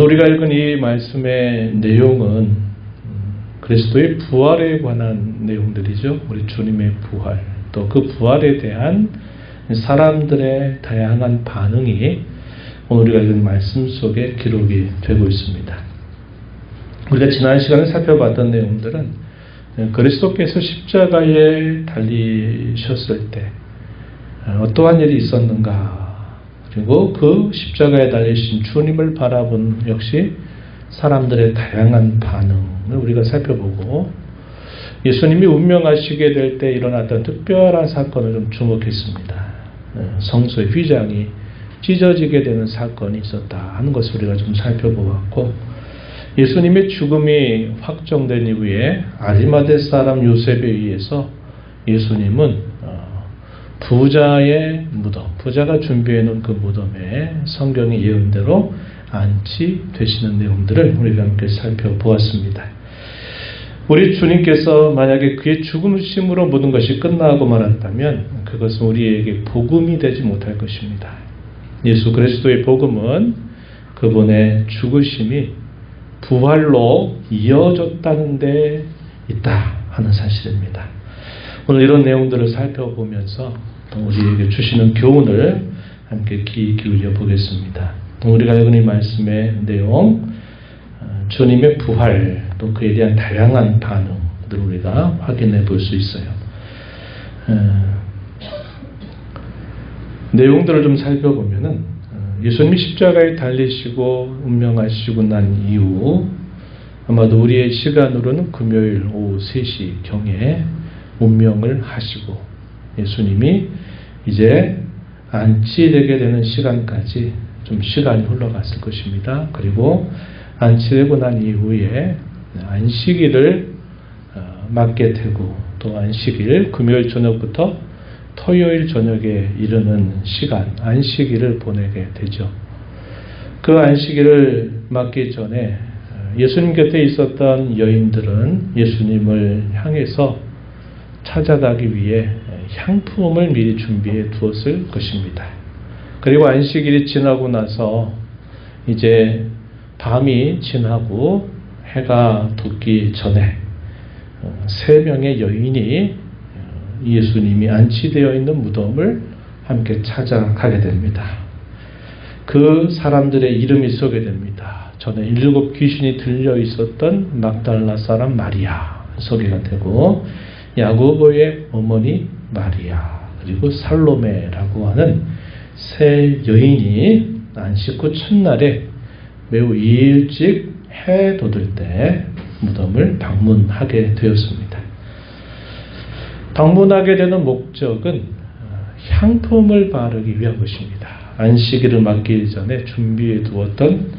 우리가 읽은 이 말씀의 내용은 그리스도의 부활에 관한 내용들이죠. 우리 주님의 부활, 또 그 부활에 대한 사람들의 다양한 반응이 오늘 우리가 읽은 말씀 속에 기록이 되고 있습니다. 우리가 지난 시간에 살펴봤던 내용들은 그리스도께서 십자가에 달리셨을 때 어떠한 일이 있었는가, 그리고 그 십자가에 달리신 주님을 바라본 역시 사람들의 다양한 반응을 우리가 살펴보고, 예수님이 운명하시게 될 때 일어났던 특별한 사건을 좀 주목했습니다. 성소의 휘장이 찢어지게 되는 사건이 있었다 하는 것을 우리가 좀 살펴보았고, 예수님의 죽음이 확정된 이후에 아리마대 사람 요셉에 의해서 예수님은 부자의 무덤, 부자가 준비해 놓은 그 무덤에 성경의 예언대로 안치되시는 내용들을 우리가 함께 살펴보았습니다. 우리 주님께서 만약에 그의 죽음심으로 모든 것이 끝나고 말았다면 그것은 우리에게 복음이 되지 못할 것입니다. 예수 그리스도의 복음은 그분의 죽으심이 부활로 이어졌다는 데 있다 하는 사실입니다. 오늘 이런 내용들을 살펴보면서 우리에게 주시는 교훈을 함께 귀 기울여 보겠습니다. 우리가 읽은 이 말씀의 내용, 주님의 부활, 또 그에 대한 다양한 반응들을 우리가 확인해 볼 수 있어요. 내용들을 좀 살펴보면은 예수님이 십자가에 달리시고 운명하시고 난 이후 아마도 우리의 시간으로는 금요일 오후 3시경에 운명을 하시고 예수님이 이제 안치되게 되는 시간까지 좀 시간이 흘러갔을 것입니다. 그리고 안치되고 난 이후에 안식일을 맞게 되고, 또 안식일 금요일 저녁부터 토요일 저녁에 이르는 시간, 안식일을 보내게 되죠. 그 안식일을 맞기 전에 예수님 곁에 있었던 여인들은 예수님을 향해서 찾아가기 위해 향품을 미리 준비해 두었을 것입니다. 그리고 안식일이 지나고 나서 이제 밤이 지나고 해가 돋기 전에 3명의 여인이 예수님이 안치되어 있는 무덤을 함께 찾아가게 됩니다. 그 사람들의 이름이 쓰게 됩니다. 전에 7 귀신이 들려 있었던 막달라 사람 마리아 소개가 되고, 야고보의 어머니 마리아, 그리고 살로메라고 하는 3 여인이 안식 후 첫날에 매우 일찍 해 돋을 때 무덤을 방문하게 되었습니다. 방문하게 되는 목적은 향품을 바르기 위한 것입니다. 안식일을 맞기 전에 준비해 두었던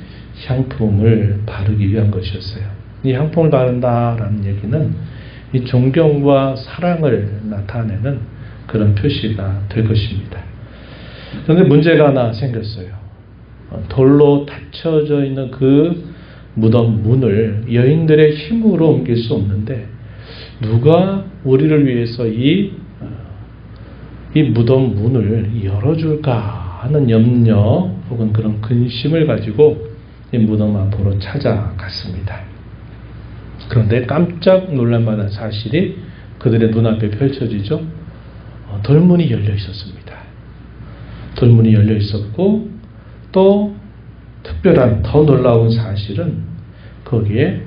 향품을 바르기 위한 것이었어요. 이 향품을 바른다라는 얘기는 이 존경과 사랑을 나타내는 그런 표시가 될 것입니다. 그런데 문제가 하나 생겼어요. 돌로 닫혀져 있는 그 무덤 문을 여인들의 힘으로 옮길 수 없는데, 누가 우리를 위해서 이 무덤 문을 열어줄까 하는 염려 혹은 그런 근심을 가지고 이 무덤 앞으로 찾아갔습니다. 그런데 깜짝 놀랄 만한 사실이 그들의 눈앞에 펼쳐지죠. 돌문이 열려 있었습니다. 돌문이 열려 있었고, 또 특별한 더 놀라운 사실은 거기에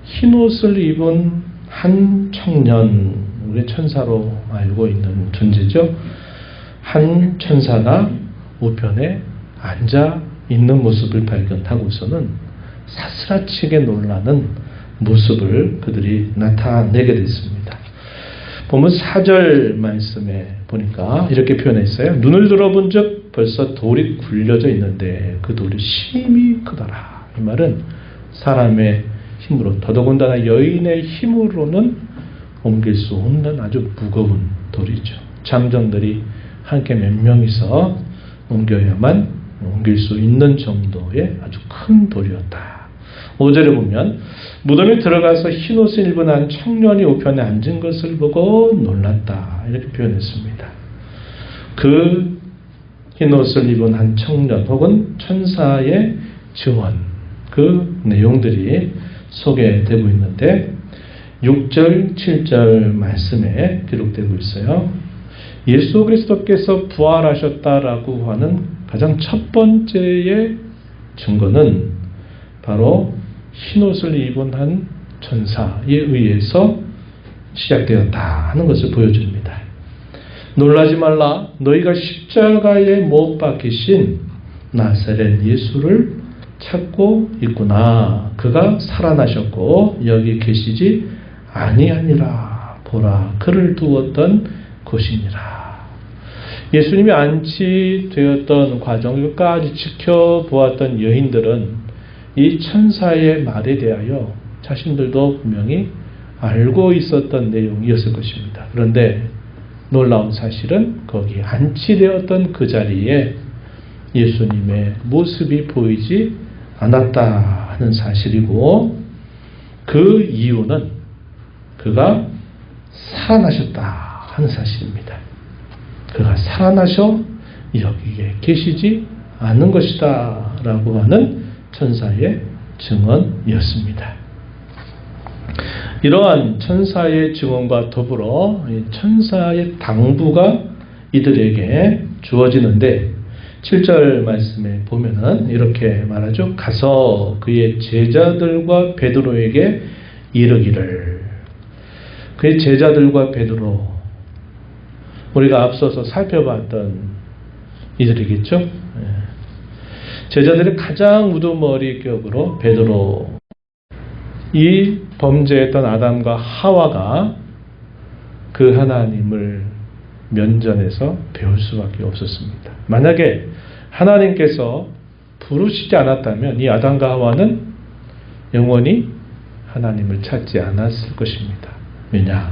흰옷을 입은 한 청년, 우리 천사로 알고 있는 존재죠. 한 천사가 우편에 앉아 있는 모습을 발견하고서는 사스라치게 놀라는 모습을 그들이 나타내게 됐습니다. 보면 4절 말씀에 보니까 이렇게 표현했어요. 눈을 들어본 적 벌써 돌이 굴려져 있는데 그 돌이 심히 크더라. 이 말은 사람의 힘으로, 더더군다나 여인의 힘으로는 옮길 수 없는 아주 무거운 돌이죠. 장정들이 함께 몇 명이서 옮겨야만 옮길 수 있는 정도의 아주 큰 돌이었다. 5절에 보면 무덤에 들어가서 흰옷을 입은 한 청년이 우편에 앉은 것을 보고 놀랐다. 이렇게 표현했습니다. 그 흰옷을 입은 한 청년 혹은 천사의 증언, 그 내용들이 소개되고 있는데 6절, 7절 말씀에 기록되고 있어요. 예수 그리스도께서 부활하셨다라고 하는 가장 첫 번째의 증거는 바로 흰옷을 입은 한 천사에 의해서 시작되었다 하는 것을 보여줍니다. 놀라지 말라. 너희가 십자가에 못 박히신 나사렛 예수를 찾고 있구나. 그가 살아나셨고 여기 계시지 아니하니라. 보라, 그를 두었던 곳이니라. 예수님이 안치되었던 과정을 끝까지 지켜보았던 여인들은 이 천사의 말에 대하여 자신들도 분명히 알고 있었던 내용이었을 것입니다. 그런데 놀라운 사실은 거기 안치되었던 그 자리에 예수님의 모습이 보이지 않았다 하는 사실이고, 그 이유는 그가 살아나셨다 하는 사실입니다. 그가 살아나셔 여기에 계시지 않는 것이다 라고 하는 천사의 증언이었습니다. 이러한 천사의 증언과 더불어 천사의 당부가 이들에게 주어지는데 7절 말씀에 보면은 이렇게 말하죠. 가서 그의 제자들과 베드로에게 이르기를. 그의 제자들과 베드로, 우리가 앞서서 살펴봤던 이들이겠죠. 제자들의 가장 우두머리 격으로 베드로, 이 범죄했던 아담과 하와가 그 하나님을 면전에서 배울 수밖에 없었습니다. 만약에 하나님께서 부르시지 않았다면 이 아담과 하와는 영원히 하나님을 찾지 않았을 것입니다. 왜냐?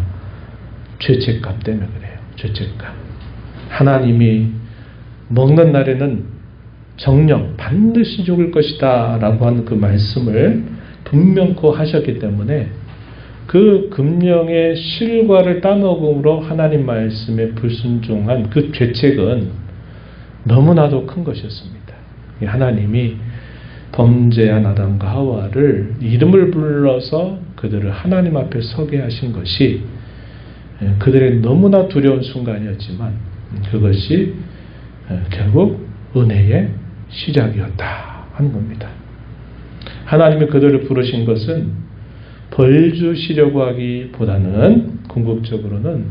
죄책감 때문에 그래요. 죄책감. 하나님이 먹는 날에는 정령 반드시 죽을 것이다 라고 하는 그 말씀을 분명코 하셨기 때문에 그 금령의 실과를 따먹음으로 하나님 말씀에 불순종한 그 죄책은 너무나도 큰 것이었습니다. 하나님이 범죄한 아담과 하와를 이름을 불러서 그들을 하나님 앞에 서게 하신 것이 그들의 너무나 두려운 순간이었지만 그것이 결국 은혜의 시작이었다 하는 겁니다. 하나님이 그들을 부르신 것은 벌 주시려고 하기보다는 궁극적으로는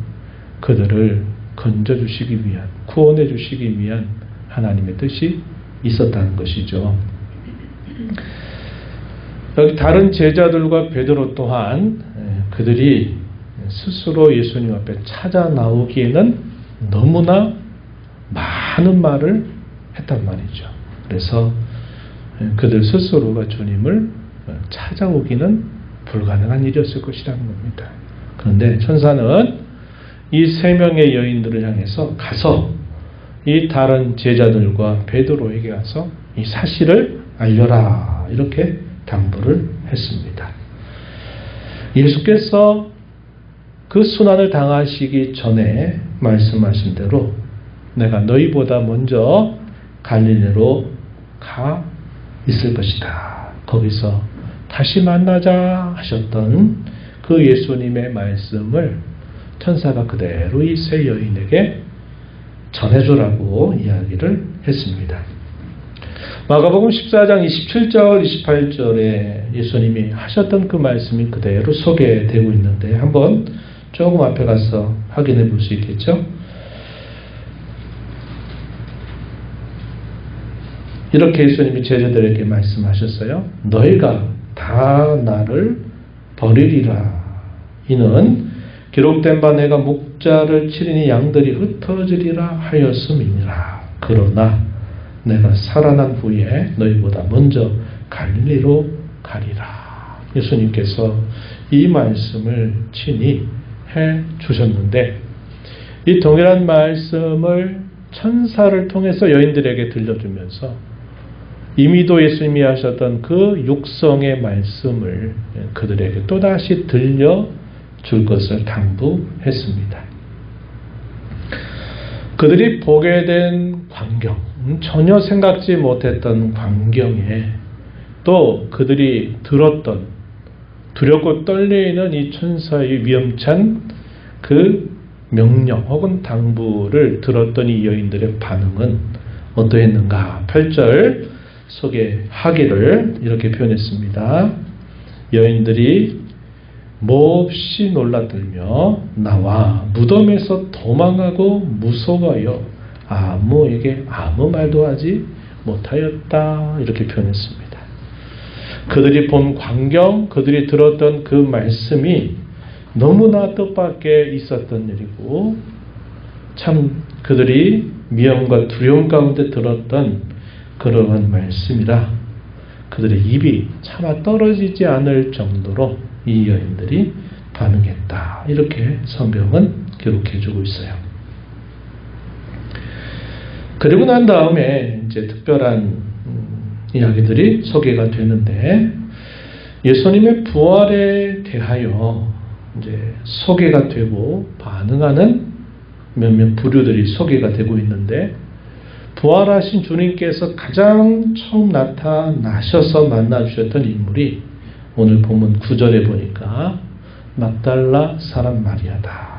그들을 건져주시기 위한, 구원해 주시기 위한 하나님의 뜻이 있었다는 것이죠. 여기 다른 제자들과 베드로 또한 그들이 스스로 예수님 앞에 찾아 나오기에는 너무나 많은 말을 했단 말이죠. 그래서 그들 스스로가 주님을 찾아오기는 불가능한 일이었을 것이라는 겁니다. 그런데 천사는 이 세 명의 여인들을 향해서 가서 이 다른 제자들과 베드로에게 가서 이 사실을 알려라 이렇게 당부를 했습니다. 예수께서 그 순환을 당하시기 전에 말씀하신 대로 내가 너희보다 먼저 갈릴리로 가 있을 것이다. 거기서 다시 만나자 하셨던 그 예수님의 말씀을 천사가 그대로 이 세 여인에게 전해주라고 이야기를 했습니다. 마가복음 14장 27절 28절에 예수님이 하셨던 그 말씀이 그대로 소개되고 있는데 한번 조금 앞에 가서 확인해 볼 수 있겠죠? 이렇게 예수님이 제자들에게 말씀하셨어요. 너희가 다 나를 버리리라. 이는 기록된 바 내가 목자를 치리니 양들이 흩어지리라 하였음이니라. 그러나 내가 살아난 후에 너희보다 먼저 갈릴리로 가리라. 예수님께서 이 말씀을 친히 해 주셨는데 이 동일한 말씀을 천사를 통해서 여인들에게 들려주면서 이미도 예수님이 하셨던 그 육성의 말씀을 그들에게 또다시 들려줄 것을 당부했습니다. 그들이 보게 된 광경, 전혀 생각지 못했던 광경에 또 그들이 들었던 두렵고 떨려있는 이 천사의 위험찬 그 명령 혹은 당부를 들었던 이 여인들의 반응은 어떠했는가? 8절 소개하기를 이렇게 표현했습니다. 여인들이 몹시 놀라들며 나와 무덤에서 도망하고 무서워하여 아무에게 아무 말도 하지 못하였다. 이렇게 표현했습니다. 그들이 본 광경, 그들이 들었던 그 말씀이 너무나 뜻밖에 있었던 일이고 참 그들이 미움과 두려움 가운데 들었던 그러한 말씀이라 그들의 입이 차마 떨어지지 않을 정도로 이 여인들이 반응했다. 이렇게 성경은 기록해주고 있어요. 그리고 난 다음에 이제 특별한 이야기들이 소개가 되는데 예수님의 부활에 대하여 이제 소개가 되고 반응하는 몇몇 부류들이 소개가 되고 있는데 부활하신 주님께서 가장 처음 나타나셔서 만나주셨던 인물이 오늘 본문 9절에 보니까 막달라 사람 마리아다.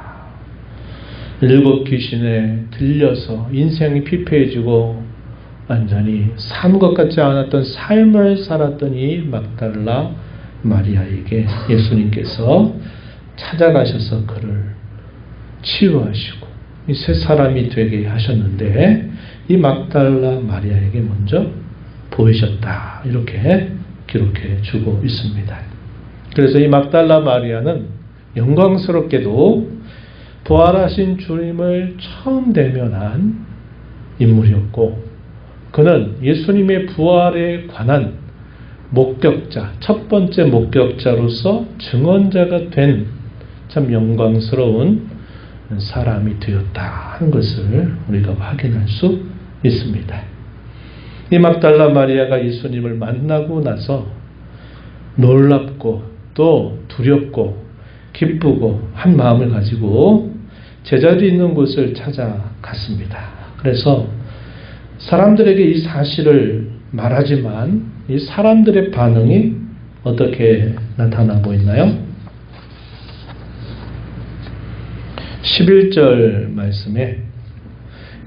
7 귀신에 들려서 인생이 피폐해지고 완전히 산 것 같지 않았던 삶을 살았던 이 막달라 마리아에게 예수님께서 찾아가셔서 그를 치유하시고 이 새 사람이 되게 하셨는데 이 막달라 마리아에게 먼저 보이셨다. 이렇게 기록해 주고 있습니다. 그래서 이 막달라 마리아는 영광스럽게도 부활하신 주님을 처음 대면한 인물이었고 그는 예수님의 부활에 관한 목격자, 첫 번째 목격자로서 증언자가 된 참 영광스러운 사람이 되었다 하는 것을 우리가 확인할 수 있습니다. 이 막달라 마리아가 예수님을 만나고 나서 놀랍고 또 두렵고 기쁘고 한 마음을 가지고 제자들이 있는 곳을 찾아갔습니다. 그래서 사람들에게 이 사실을 말하지만 이 사람들의 반응이 어떻게 나타나고 있나요? 11절 말씀에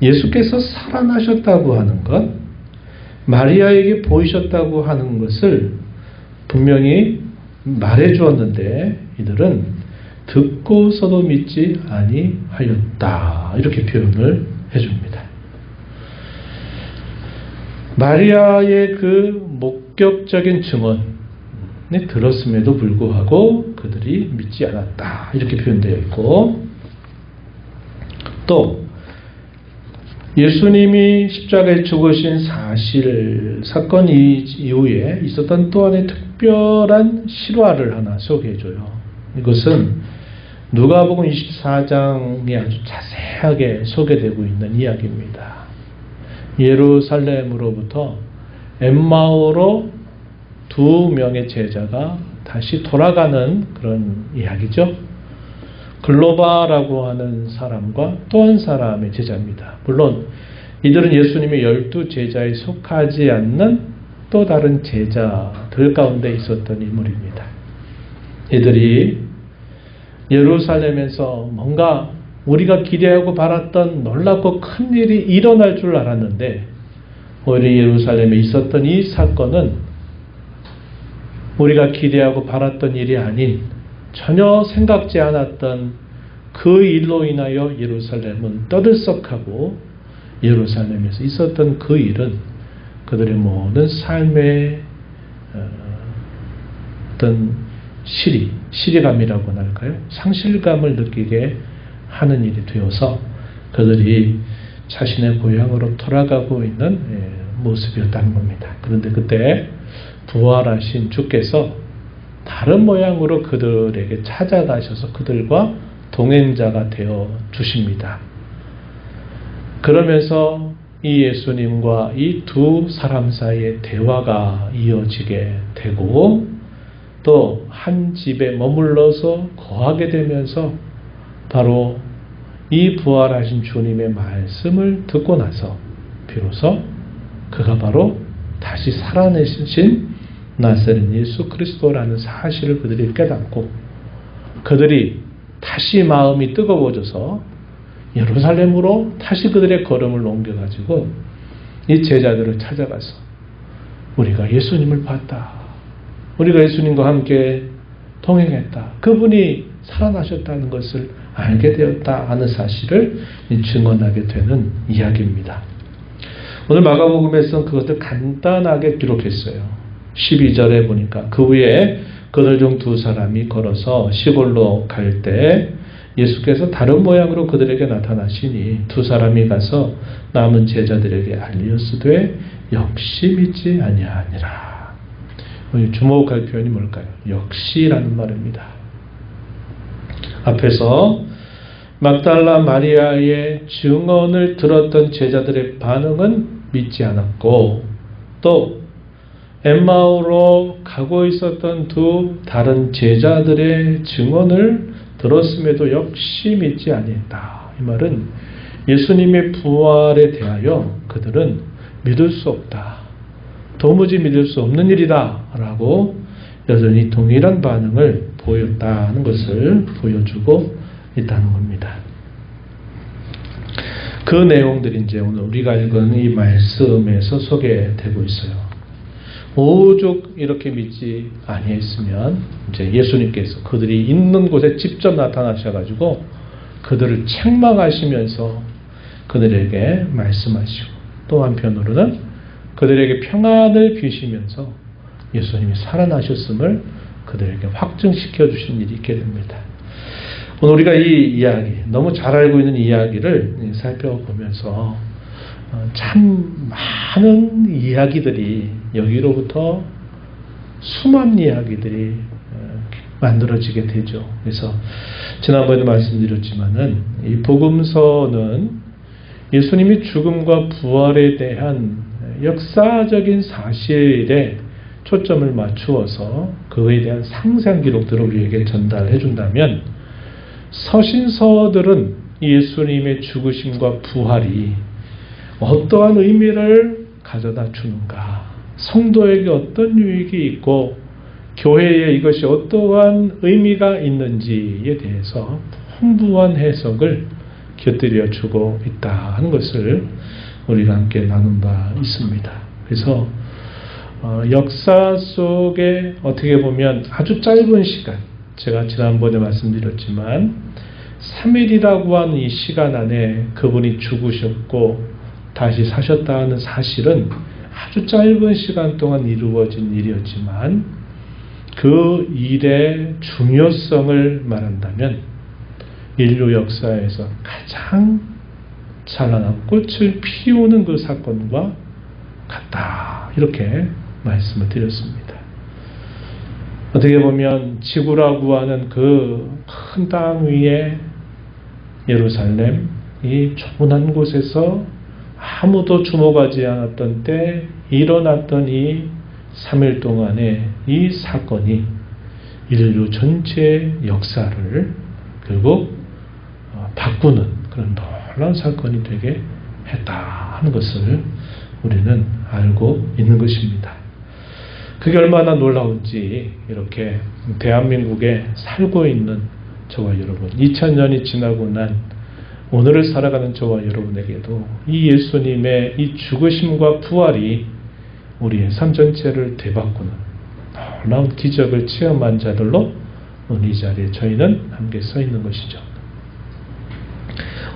예수께서 살아나셨다고 하는 것, 마리아에게 보이셨다고 하는 것을 분명히 말해 주었는데 이들은 듣고서도 믿지 아니하였다. 이렇게 표현을 해줍니다. 마리아의 그 목격적인 증언에 들었음에도 불구하고 그들이 믿지 않았다. 이렇게 표현되어 있고 또 예수님이 십자가에 죽으신 사건 이후에 있었던 또 하나의 특별한 실화를 하나 소개해줘요. 이것은 누가복음 24장에 아주 자세하게 소개되고 있는 이야기입니다. 예루살렘으로부터 엠마오로 2명의 제자가 다시 돌아가는 그런 이야기죠. 글로바라고 하는 사람과 또 한 사람의 제자입니다. 물론 이들은 예수님의 12제자에 속하지 않는 또 다른 제자들 가운데 있었던 인물입니다. 이들이 예루살렘에서 뭔가 우리가 기대하고 바랐던 놀랍고 큰 일이 일어날 줄 알았는데 오히려 예루살렘에 있었던 이 사건은 우리가 기대하고 바랐던 일이 아닌 전혀 생각지 않았던 그 일로 인하여 예루살렘은 떠들썩하고 예루살렘에서 있었던 그 일은 그들의 모든 삶의 어떤 시리감이라고나 할까요? 상실감을 느끼게 하는 일이 되어서 그들이 자신의 고향으로 돌아가고 있는 모습이었다는 겁니다. 그런데 그때 부활하신 주께서 다른 모양으로 그들에게 찾아가셔서 그들과 동행자가 되어 주십니다. 그러면서 이 예수님과 이 두 사람 사이의 대화가 이어지게 되고 또 한 집에 머물러서 거하게 되면서 바로 이 부활하신 주님의 말씀을 듣고 나서 비로소 그가 바로 다시 살아내신 나사렛 예수 그리스도라는 사실을 그들이 깨닫고 그들이 다시 마음이 뜨거워져서 예루살렘으로 다시 그들의 걸음을 옮겨가지고 이 제자들을 찾아가서 우리가 예수님을 봤다. 우리가 예수님과 함께 동행했다. 그분이 살아나셨다는 것을 알게 되었다 하는 사실을 증언하게 되는 이야기입니다. 오늘 마가복음에서는 그것을 간단하게 기록했어요. 12절에 보니까 그 후에 그들 중 두 사람이 걸어서 시골로 갈 때 예수께서 다른 모양으로 그들에게 나타나시니 두 사람이 가서 남은 제자들에게 알리었으되 역시 믿지 아니하니라. 주목할 표현이 뭘까요? 역시라는 말입니다. 앞에서 막달라 마리아의 증언을 들었던 제자들의 반응은 믿지 않았고 또 엠마오로 가고 있었던 두 다른 제자들의 증언을 들었음에도 역시 믿지 아니했다. 이 말은 예수님의 부활에 대하여 그들은 믿을 수 없다. 도무지 믿을 수 없는 일이다. 라고 여전히 동일한 반응을 보였다는 것을 보여주고 있다는 겁니다. 그 내용들이 이제 오늘 우리가 읽은 이 말씀에서 소개되고 있어요. 오죽 이렇게 믿지 아니했으면 이제 예수님께서 그들이 있는 곳에 직접 나타나셔가지고 그들을 책망하시면서 그들에게 말씀하시고 또 한편으로는 그들에게 평안을 비시면서 예수님이 살아나셨음을 그들에게 확증시켜 주신 일이 있게 됩니다. 오늘 우리가 이 이야기, 너무 잘 알고 있는 이야기를 살펴보면서 참 많은 이야기들이 여기로부터 수많은 이야기들이 만들어지게 되죠. 그래서 지난번에도 말씀드렸지만은 이 복음서는 예수님이 죽음과 부활에 대한 역사적인 사실에 초점을 맞추어서 그에 대한 상상 기록들을 우리에게 전달해 준다면 서신서들은 예수님의 죽으심과 부활이 어떠한 의미를 가져다 주는가, 성도에게 어떤 유익이 있고 교회에 이것이 어떠한 의미가 있는지에 대해서 풍부한 해석을 곁들여 주고 있다 하는 것을 우리가 함께 나눈 바 있습니다. 그래서 역사 속에 어떻게 보면 아주 짧은 시간, 제가 지난번에 말씀드렸지만 3일이라고 하는 이 시간 안에 그분이 죽으셨고 다시 사셨다는 사실은 아주 짧은 시간 동안 이루어진 일이었지만 그 일의 중요성을 말한다면 인류 역사에서 가장 찬란한 꽃을 피우는 그 사건과 같다. 이렇게 말씀을 드렸습니다. 어떻게 보면 지구라고 하는 그 큰 땅 위에 예루살렘, 이 좁은 곳에서 아무도 주목하지 않았던 때 일어났던 이 3일 동안의 이 사건이 인류 전체의 역사를 결국 바꾸는 그런 놀라운 사건이 되게 했다 하는 것을 우리는 알고 있는 것입니다. 그게 얼마나 놀라운지 이렇게 대한민국에 살고 있는 저와 여러분, 2000년이 지나고 난 오늘을 살아가는 저와 여러분에게도 이 예수님의 이 죽으심과 부활이 우리의 삶 전체를 되바꾸는 놀라운 기적을 체험한 자들로 오늘 이 자리에 저희는 함께 서 있는 것이죠.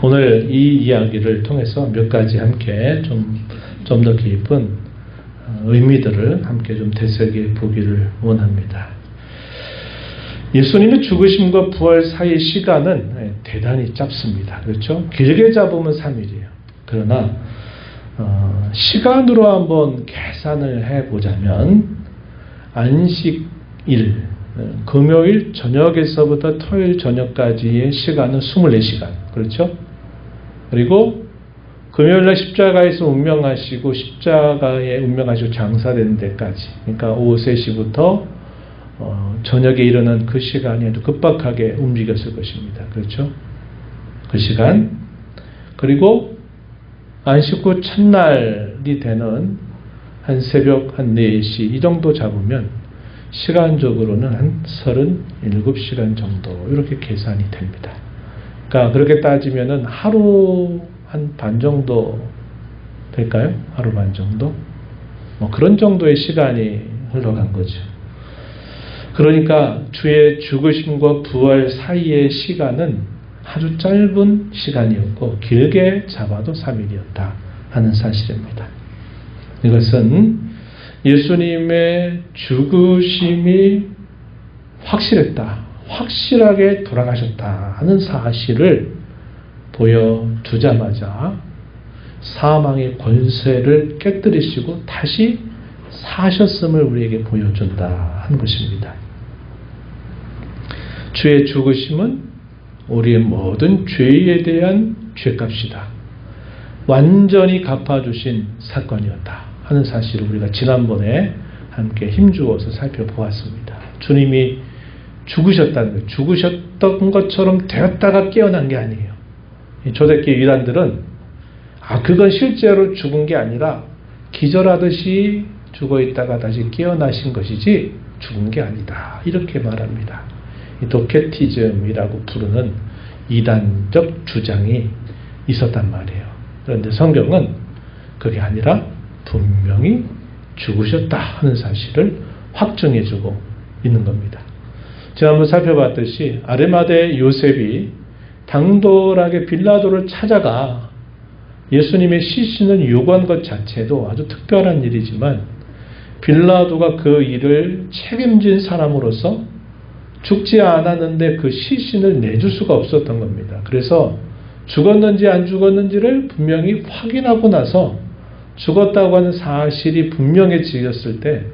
오늘 이 이야기를 통해서 몇 가지 함께 좀 더 깊은 의미들을 함께 좀 되새겨 보기를 원합니다. 예수님의 죽으심과 부활 사이 시간은 대단히 짧습니다. 그렇죠? 길게 잡으면 3일이에요. 그러나 시간으로 한번 계산을 해보자면 안식일, 금요일 저녁에서부터 토요일 저녁까지의 시간은 24시간. 그렇죠? 그리고 금요일날 십자가에서 운명하시고 십자가에 운명하시고 장사된 데까지, 그러니까 오후 3시부터 저녁에 이르는 그 시간이 아주 급박하게 움직였을 것입니다. 그렇죠? 그 시간. 그리고 안식 후 첫날이 되는 한 새벽 한 4시 이 정도 잡으면 시간적으로는 한 37시간 정도 이렇게 계산이 됩니다. 그러니까 그렇게 따지면은 하루 한 반 정도 될까요? 하루 반 정도? 뭐 그런 정도의 시간이 흘러간 거죠. 그러니까 주의 죽으심과 부활 사이의 시간은 아주 짧은 시간이었고 길게 잡아도 3일이었다 하는 사실입니다. 이것은 예수님의 죽으심이 확실했다, 확실하게 돌아가셨다 하는 사실을 보여주자마자 사망의 권세를 깨뜨리시고 다시 사셨음을 우리에게 보여준다 하는 것입니다. 주의 죽으심은 우리의 모든 죄에 대한 죄값이다, 완전히 갚아주신 사건이었다 하는 사실을 우리가 지난번에 함께 힘주어서 살펴보았습니다. 주님이 죽으셨다는 거예요. 죽으셨던 것처럼 되었다가 깨어난 게 아니에요. 초대교회 이단들은 그건 실제로 죽은 게 아니라 기절하듯이 죽어있다가 다시 깨어나신 것이지 죽은 게 아니다 이렇게 말합니다. 도케티즘이라고 부르는 이단적 주장이 있었단 말이에요. 그런데 성경은 그게 아니라 분명히 죽으셨다 하는 사실을 확증해주고 있는 겁니다. 지난번 살펴봤듯이 아르마대 요셉이 당돌하게 빌라도를 찾아가 예수님의 시신을 요구한 것 자체도 아주 특별한 일이지만 빌라도가 그 일을 책임진 사람으로서 죽지 않았는데 그 시신을 내줄 수가 없었던 겁니다. 그래서 죽었는지 안 죽었는지를 분명히 확인하고 나서 죽었다고 하는 사실이 분명해지었을 때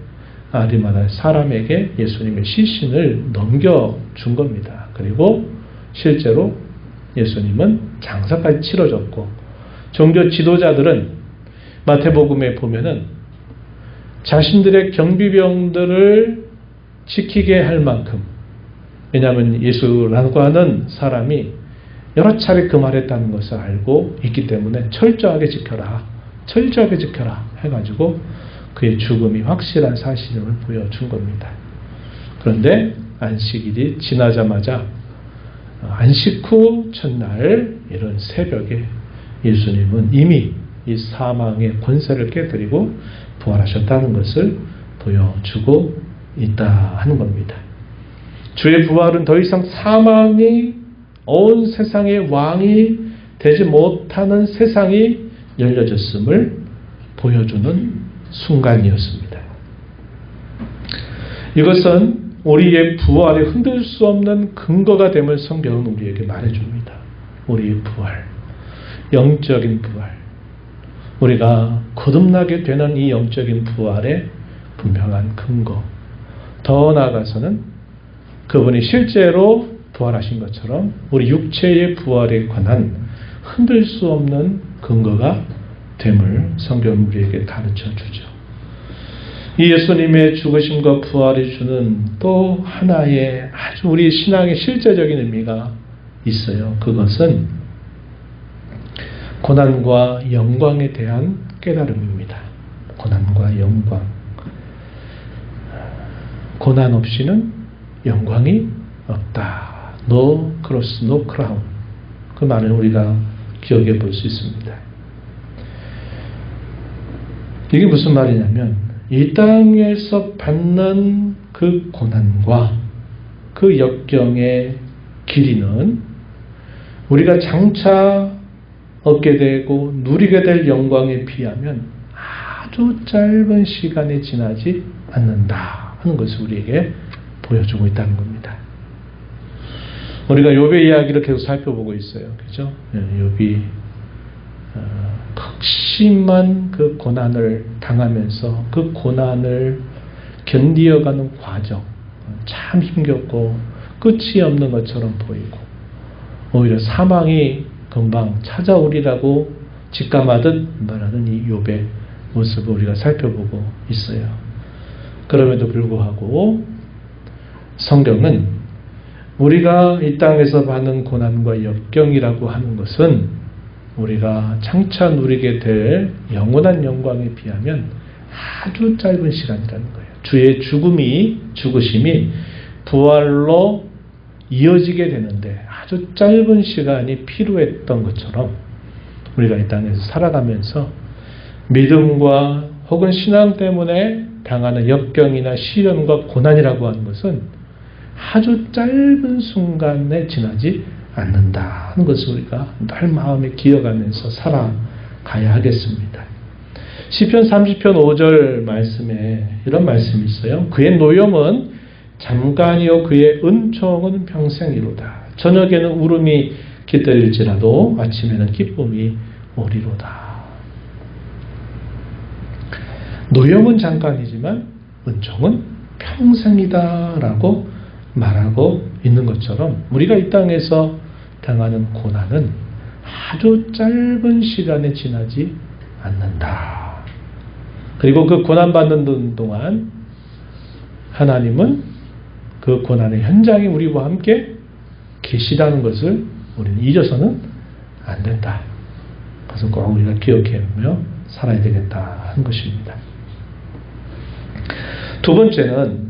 아리마다 사람에게 예수님의 시신을 넘겨준 겁니다. 그리고 실제로 예수님은 장사까지 치러졌고 종교 지도자들은 마태복음에 보면은 자신들의 경비병들을 지키게 할 만큼, 왜냐하면 예수라고 하는 사람이 여러 차례 그 말했다는 것을 알고 있기 때문에 철저하게 지켜라, 철저하게 지켜라 해가지고 그의 죽음이 확실한 사실을 보여준 겁니다. 그런데 안식일이 지나자마자 안식 후 첫날 이런 새벽에 예수님은 이미 이 사망의 권세를 깨뜨리고 부활하셨다는 것을 보여주고 있다 하는 겁니다. 주의 부활은 더 이상 사망이 온 세상의 왕이 되지 못하는 세상이 열려졌음을 보여주는 순간이었습니다. 이것은 우리의 부활에 흔들 수 없는 근거가 됨을 성경은 우리에게 말해줍니다. 우리의 부활, 영적인 부활, 우리가 거듭나게 되는 이 영적인 부활의 분명한 근거, 더 나아가서는 그분이 실제로 부활하신 것처럼 우리 육체의 부활에 관한 흔들 수 없는 근거가 됨을 성경은 우리에게 가르쳐 주죠. 이 예수님의 죽으심과 부활이 주는 또 하나의 아주 우리 신앙의 실제적인 의미가 있어요. 그것은 고난과 영광에 대한 깨달음입니다. 고난과 영광. 고난 없이는 영광이 없다. No cross, no crown. 그 말을 우리가 기억해 볼 수 있습니다. 이게 무슨 말이냐면 이 땅에서 받는 그 고난과 그 역경의 길이는 우리가 장차 얻게 되고 누리게 될 영광에 비하면 아주 짧은 시간에 지나지 않는다 하는 것을 우리에게 보여주고 있다는 겁니다. 우리가 욥의 이야기를 계속 살펴보고 있어요. 그죠? 욥이 극심한 그 고난을 당하면서 그 고난을 견디어가는 과정, 참 힘겹고 끝이 없는 것처럼 보이고 오히려 사망이 금방 찾아오리라고 직감하듯 말하는 이 욥의 모습을 우리가 살펴보고 있어요. 그럼에도 불구하고 성경은 우리가 이 땅에서 받는 고난과 역경이라고 하는 것은 우리가 장차 누리게 될 영원한 영광에 비하면 아주 짧은 시간이라는 거예요. 주의 죽으심이 부활로 이어지게 되는데 아주 짧은 시간이 필요했던 것처럼 우리가 이 땅에서 살아가면서 믿음과 혹은 신앙 때문에 당하는 역경이나 시련과 고난이라고 하는 것은 아주 짧은 순간에 지나지 않는다는 것을 우리가 늘 마음에 기억하면서 살아가야 하겠습니다. 시편 30편 5절 말씀에 이런 말씀이 있어요. 그의 노염은 잠깐이요 그의 은총은 평생이로다. 저녁에는 울음이 깃들일지라도 아침에는 기쁨이 오리로다. 노염은 잠깐이지만 은총은 평생이다라고 말하고 있는 것처럼 우리가 이 땅에서 당하는 고난은 아주 짧은 시간에 지나지 않는다. 그리고 그 고난받는 동안 하나님은 그 고난의 현장에 우리와 함께 계시다는 것을 우리는 잊어서는 안 된다. 그것을 꼭 우리가 기억하며 살아야 되겠다 하는 것입니다. 두 번째는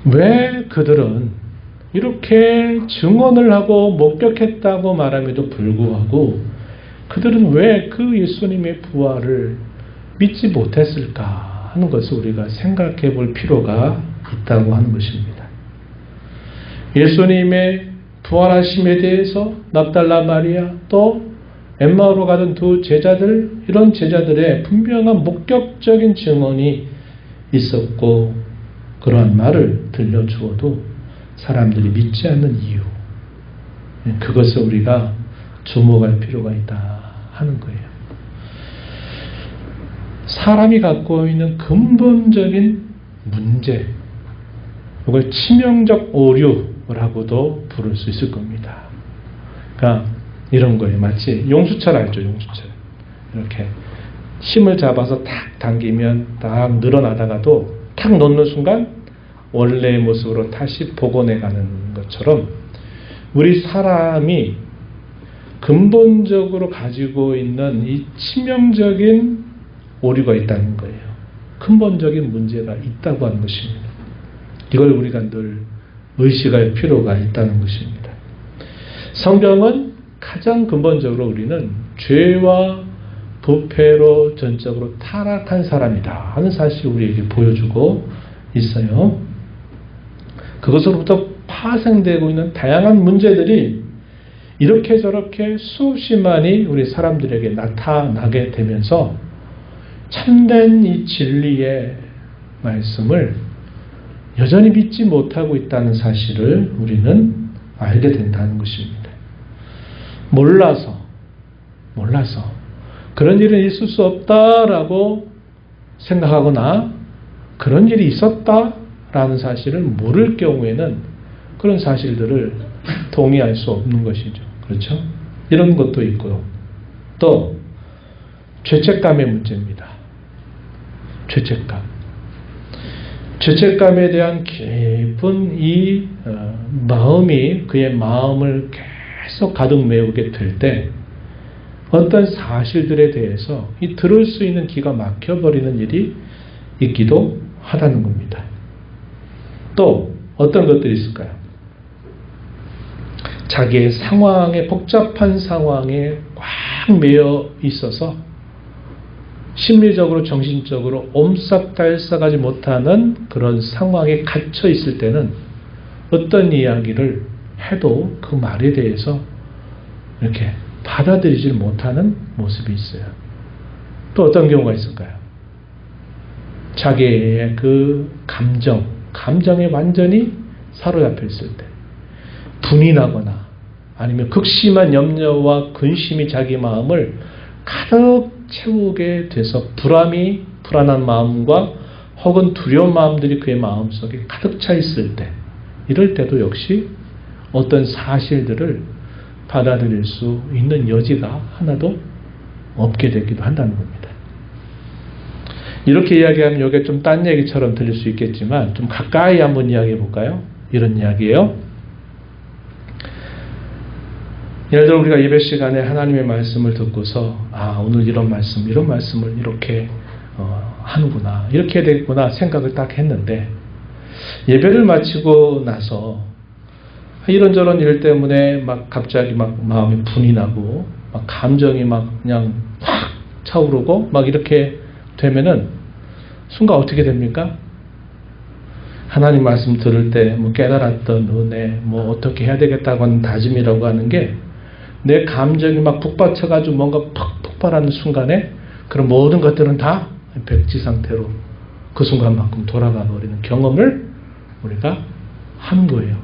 왜 그들은 이렇게 증언을 하고 목격했다고 말함에도 불구하고 그들은 왜 그 예수님의 부활을 믿지 못했을까 하는 것을 우리가 생각해 볼 필요가 있다고 하는 것입니다. 예수님의 부활하심에 대해서 납달라 마리아 또 엠마오로 가던 두 제자들, 이런 제자들의 분명한 목격적인 증언이 있었고 그러한 말을 들려주어도 사람들이 믿지 않는 이유, 그것을 우리가 주목할 필요가 있다 하는 거예요. 사람이 갖고 있는 근본적인 문제, 이걸 치명적 오류라고도 부를 수 있을 겁니다. 그러니까 이런 거예요. 마치 용수철 알죠? 용수철. 이렇게 힘을 잡아서 탁 당기면 딱 늘어나다가도 탁 놓는 순간 원래의 모습으로 다시 복원해 가는 것처럼 우리 사람이 근본적으로 가지고 있는 이 치명적인 오류가 있다는 거예요. 근본적인 문제가 있다고 하는 것입니다. 이걸 우리가 늘 의식할 필요가 있다는 것입니다. 성경은 가장 근본적으로 우리는 죄와 부패로 전적으로 타락한 사람이다 하는 사실을 우리에게 보여주고 있어요. 그것으로부터 파생되고 있는 다양한 문제들이 이렇게 저렇게 수없이만이 우리 사람들에게 나타나게 되면서 참된 이 진리의 말씀을 여전히 믿지 못하고 있다는 사실을 우리는 알게 된다는 것입니다. 몰라서 그런 일은 있을 수 없다라고 생각하거나 그런 일이 있었다라는 사실을 모를 경우에는 그런 사실들을 동의할 수 없는 것이죠. 그렇죠? 이런 것도 있고요. 또 죄책감의 문제입니다. 죄책감에 대한 깊은 이 마음이 그의 마음을 계속 가득 메우게 될 때 어떤 사실들에 대해서 이 들을 수 있는 귀가 막혀버리는 일이 있기도 하다는 겁니다. 또 어떤 것들이 있을까요? 자기의 상황에, 복잡한 상황에 꽉 매여 있어서 심리적으로 정신적으로 옴싹달싹하지 못하는 그런 상황에 갇혀 있을 때는 어떤 이야기를 해도 그 말에 대해서 이렇게 받아들이질 못하는 모습이 있어요. 또 어떤 경우가 있을까요? 자기의 그 감정에 완전히 사로잡혀 있을 때 분이 나거나 아니면 극심한 염려와 근심이 자기 마음을 가득 채우게 돼서 불안한 마음과 혹은 두려운 마음들이 그의 마음속에 가득 차 있을 때, 이럴 때도 역시 어떤 사실들을 받아들일 수 있는 여지가 하나도 없게 되기도 한다는 겁니다. 이렇게 이야기하면 이게 좀 딴 얘기처럼 들릴 수 있겠지만 좀 가까이 한번 이야기해 볼까요? 이런 이야기예요. 예를 들어 우리가 예배 시간에 하나님의 말씀을 듣고서 오늘 이런 말씀을 이렇게 하는구나, 이렇게 해야 되겠구나 생각을 딱 했는데, 예배를 마치고 나서 이런저런 일 때문에 막 갑자기 막 마음이 분이 나고 막 감정이 막 그냥 확 차오르고 막 이렇게 되면은 순간 어떻게 됩니까? 하나님 말씀 들을 때 뭐 깨달았던 은혜, 뭐 어떻게 해야 되겠다고 하는 다짐이라고 하는 게 내 감정이 막 북받쳐가지고 뭔가 팍 폭발하는 순간에 그런 모든 것들은 다 백지 상태로 그 순간만큼 돌아가 버리는 경험을 우리가 하는 거예요.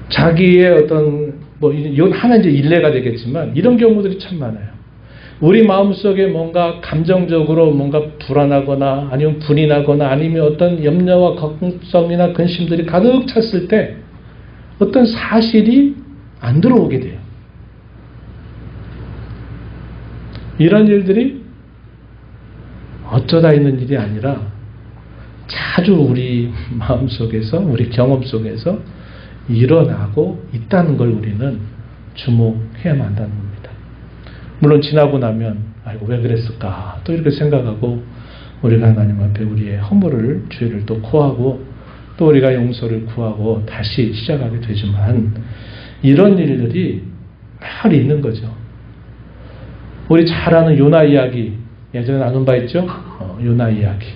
자기의 어떤 뭐 이건 하나 이제 일례가 되겠지만 이런 경우들이 참 많아요. 우리 마음속에 뭔가 감정적으로 뭔가 불안하거나 아니면 분이 나거나 아니면 어떤 염려와 걱정이나 근심들이 가득 찼을 때 어떤 사실이 안 들어오게 돼요. 이런 일들이 어쩌다 있는 일이 아니라 자주 우리 마음속에서 우리 경험 속에서 일어나고 있다는 걸 우리는 주목해야만 한다는 겁니다. 물론 지나고 나면 아이고 왜 그랬을까 또 이렇게 생각하고 우리가 하나님 앞에 우리의 허물을 죄를 또 고하고 또 우리가 용서를 구하고 다시 시작하게 되지만 이런 일들이 늘 있는 거죠. 우리 잘 아는 요나 이야기 예전에 나눈 바 있죠? 요나 이야기.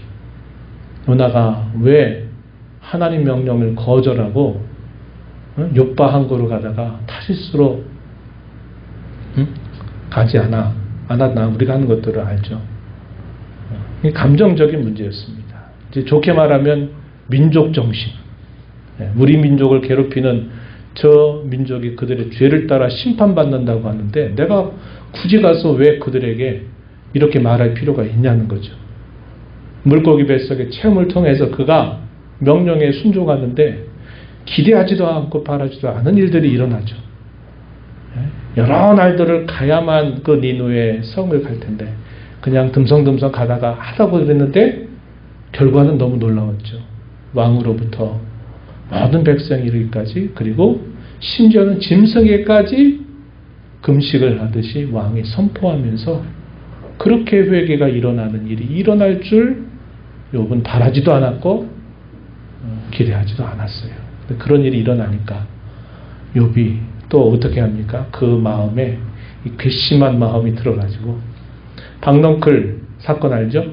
요나가 왜 하나님 명령을 거절하고 욥바 항구로 가다가 타시스로 가지 않았나 우리가 하는 것들을 알죠. 이 감정적인 문제였습니다. 이제 좋게 말하면 민족 정신. 우리 민족을 괴롭히는 저 민족이 그들의 죄를 따라 심판받는다고 하는데 내가 굳이 가서 왜 그들에게 이렇게 말할 필요가 있냐는 거죠. 물고기 뱃속의 체험을 통해서 그가 명령에 순종하는데 기대하지도 않고 바라지도 않은 일들이 일어나죠. 여러 날들을 가야만 그 니누의 성을 갈 텐데 그냥 듬성듬성 가다가 하다고 그랬는데 결과는 너무 놀라웠죠. 왕으로부터 모든 백성이 이르기까지 그리고 심지어는 짐승에까지 금식을 하듯이 왕이 선포하면서 그렇게 회개가 일어나는 일이 일어날 줄 욥은 바라지도 않았고 기대하지도 않았어요. 그런 일이 일어나니까 욥이 또 어떻게 합니까? 그 마음에 이 괘씸한 마음이 들어가지고 박넝클 사건 알죠?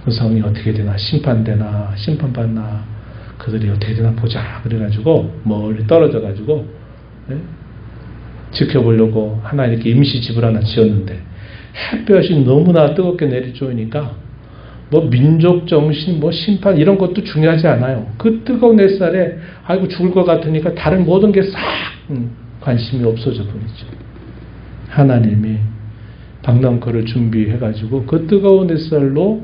그 성이 어떻게 되나 심판되나 심판받나 그들이 어떻게 되나 보자 그래가지고 멀리 떨어져가지고 지켜보려고 하나 이렇게 임시 집을 하나 지었는데 햇볕이 너무나 뜨겁게 내리쬐으니까 뭐 민족 정신 뭐 심판 이런 것도 중요하지 않아요. 그 뜨거운 햇살에 아이고 죽을 것 같으니까 다른 모든 게 싹 관심이 없어져 버리죠. 하나님이 박넝클을 준비해가지고 그 뜨거운 햇살로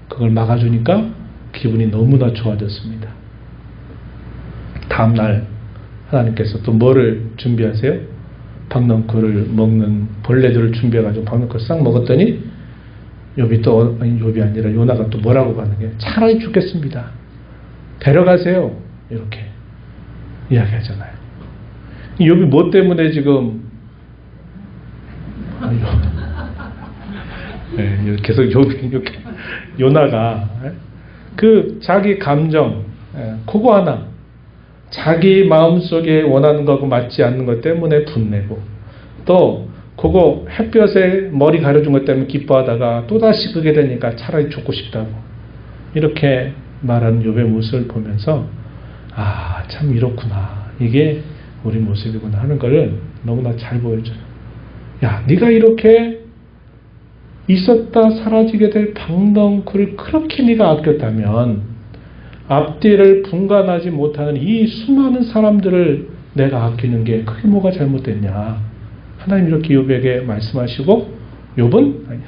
그걸 막아주니까 기분이 너무나 좋아졌습니다. 다음날 하나님께서 또 뭐를 준비하세요? 박넝쿨을 먹는 벌레들을 준비해가지고 박넝쿨을 싹 먹었더니 욥이 아니라 요나가 또 뭐라고 하는 게 차라리 죽겠습니다. 데려가세요. 이렇게 이야기하잖아요. 욥이 뭐 때문에 지금 계속 요나가 그 자기 감정 그거 하나 자기 마음속에 원하는 거하고 맞지 않는 것 때문에 분내고 또 그거 햇볕에 머리 가려준 것 때문에 기뻐하다가 또다시 그게 되니까 차라리 죽고 싶다고 이렇게 말하는 욥의 모습을 보면서 아, 참 이렇구나. 이게 우리 모습이구나 하는 걸 너무나 잘 보여줘요. 야, 네가 이렇게 있었다 사라지게 될 박넝쿨을 그렇게 네가 아꼈다면 앞뒤를 분간하지 못하는 이 수많은 사람들을 내가 아끼는 게 그게 뭐가 잘못됐냐. 하나님 이렇게 욥에게 말씀하시고 욥은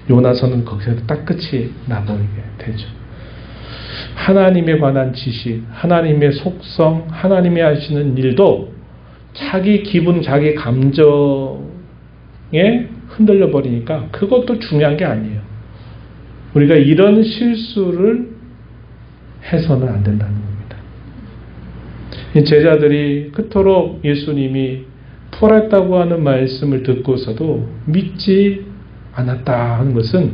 요나서는 거기서 딱 끝이 나버리게 되죠. 하나님에 관한 지식, 하나님의 속성, 하나님이 하시는 일도 자기 기분, 자기 감정에 흔들려 버리니까 그것도 중요한 게 아니에요. 우리가 이런 실수를 해서는 안 된다는 겁니다. 이 제자들이 그토록 예수님이 부활했다고 하는 말씀을 듣고서도 믿지 않았다 하는 것은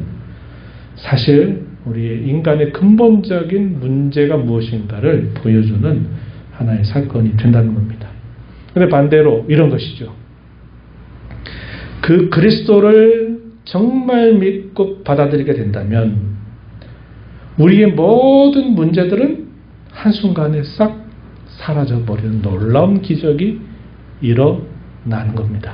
사실 우리 인간의 근본적인 문제가 무엇인가를 보여주는 하나의 사건이 된다는 겁니다. 그런데 반대로 이런 것이죠. 그 그리스도를 정말 믿고 받아들이게 된다면 우리의 모든 문제들은 한순간에 싹 사라져버리는 놀라운 기적이 일어나는 겁니다.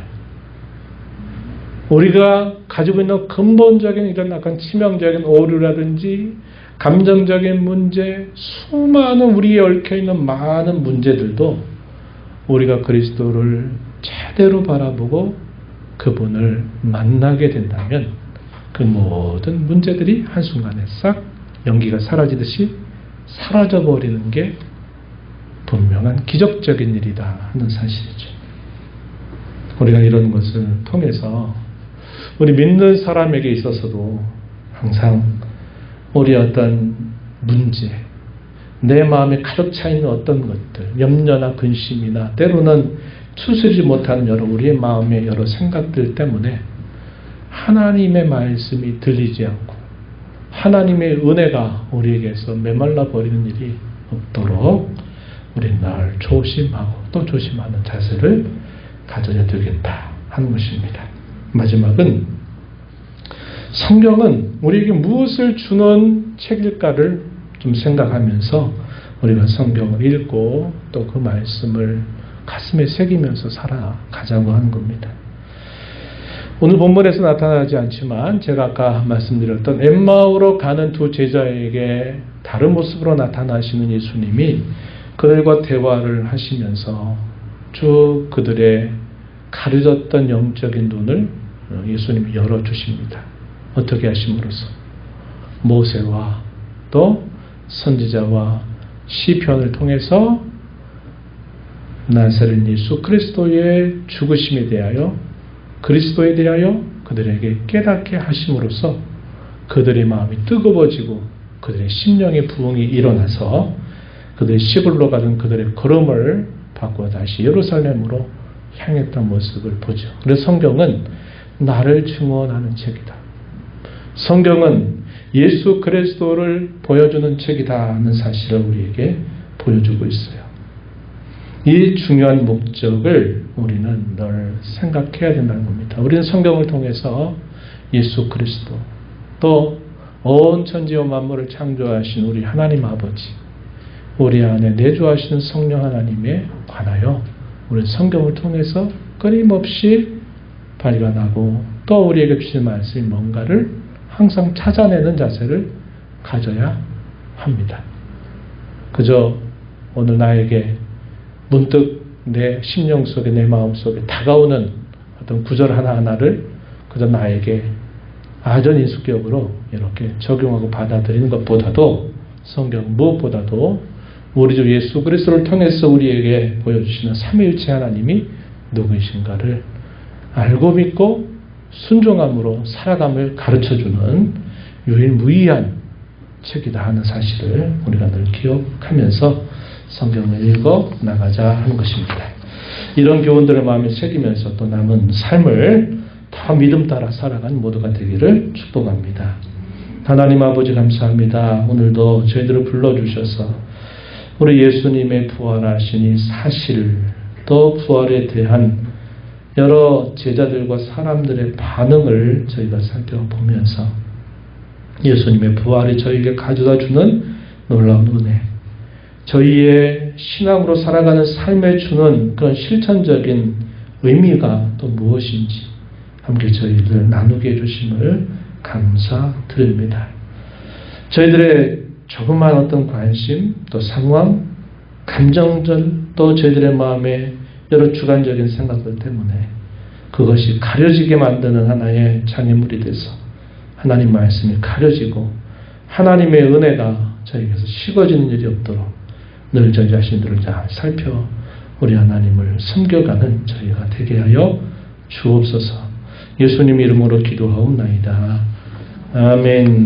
우리가 가지고 있는 근본적인 이런 약간 치명적인 오류라든지 감정적인 문제, 수많은 우리에 얽혀있는 많은 문제들도 우리가 그리스도를 제대로 바라보고 그분을 만나게 된다면 그 모든 문제들이 한순간에 싹 연기가 사라지듯이 사라져버리는 게 분명한 기적적인 일이다 하는 사실이죠. 우리가 이런 것을 통해서 우리 믿는 사람에게 있어서도 항상 우리 어떤 문제, 내 마음에 가득 차 있는 어떤 것들, 염려나 근심이나 때로는 추스리지 못하는 여러 우리의 마음의 여러 생각들 때문에 하나님의 말씀이 들리지 않고 하나님의 은혜가 우리에게서 메말라 버리는 일이 없도록 우리는 늘 조심하고 또 조심하는 자세를 가져야 되겠다 하는 것입니다. 마지막은 성경은 우리에게 무엇을 주는 책일까를 좀 생각하면서 우리가 성경을 읽고 또 그 말씀을 가슴에 새기면서 살아가자고 하는 겁니다. 오늘 본문에서 나타나지 않지만 제가 아까 말씀드렸던 엠마오로 가는 두 제자에게 다른 모습으로 나타나시는 예수님이 그들과 대화를 하시면서 쭉 그들의 가려졌던 영적인 눈을 예수님이 열어주십니다. 어떻게 하심으로써? 모세와 또 선지자와 시편을 통해서 나사렛 예수 그리스도의 죽으심에 대하여 그리스도에 대하여 그들에게 깨닫게 하심으로써 그들의 마음이 뜨거워지고 그들의 심령의 부흥이 일어나서 그들의 시골로 가던 그들의 걸음을 바꾸어 다시 예루살렘으로 향했던 모습을 보죠. 그래서 성경은 나를 증언하는 책이다. 성경은 예수 그리스도를 보여주는 책이다 하는 사실을 우리에게 보여주고 있어요. 이 중요한 목적을 우리는 늘 생각해야 된다는 겁니다. 우리는 성경을 통해서 예수 그리스도 또 온 천지와 만물을 창조하신 우리 하나님 아버지 우리 안에 내주하시는 성령 하나님에 관하여 우리는 성경을 통해서 끊임없이 발견하고 또 우리에게 주신 말씀이 뭔가를 항상 찾아내는 자세를 가져야 합니다. 그저 오늘 나에게 문득 내 심령 속에 내 마음 속에 다가오는 어떤 구절 하나하나를 그저 나에게 아전인수격으로 이렇게 적용하고 받아들이는 것보다도 성경 무엇보다도 우리 주 예수 그리스도를 통해서 우리에게 보여주시는 삼위일체 하나님이 누구이신가를 알고 믿고 순종함으로 살아감을 가르쳐주는 유일무이한 책이다 하는 사실을 우리가 늘 기억하면서 성경을 읽어 나가자 하는 것입니다. 이런 교훈들을 마음에 새기면서 또 남은 삶을 다 믿음 따라 살아가는 모두가 되기를 축복합니다. 하나님 아버지 감사합니다. 오늘도 저희들을 불러주셔서 우리 예수님의 부활하신 이 사실 또 부활에 대한 여러 제자들과 사람들의 반응을 저희가 살펴보면서 예수님의 부활이 저희에게 가져다 주는 놀라운 은혜, 저희의 신앙으로 살아가는 삶에 주는 그런 실천적인 의미가 또 무엇인지 함께 저희들 나누게 해주심을 감사드립니다. 저희들의 조그만 어떤 관심, 또 상황, 감정들, 또 저희들의 마음에 여러 주관적인 생각들 때문에 그것이 가려지게 만드는 하나의 장애물이 돼서 하나님 말씀이 가려지고 하나님의 은혜가 저희에게서 식어지는 일이 없도록 늘 저희 자신들을 잘 살펴 우리 하나님을 섬겨가는 저희가 되게 하여 주옵소서. 예수님 이름으로 기도하옵나이다. 아멘.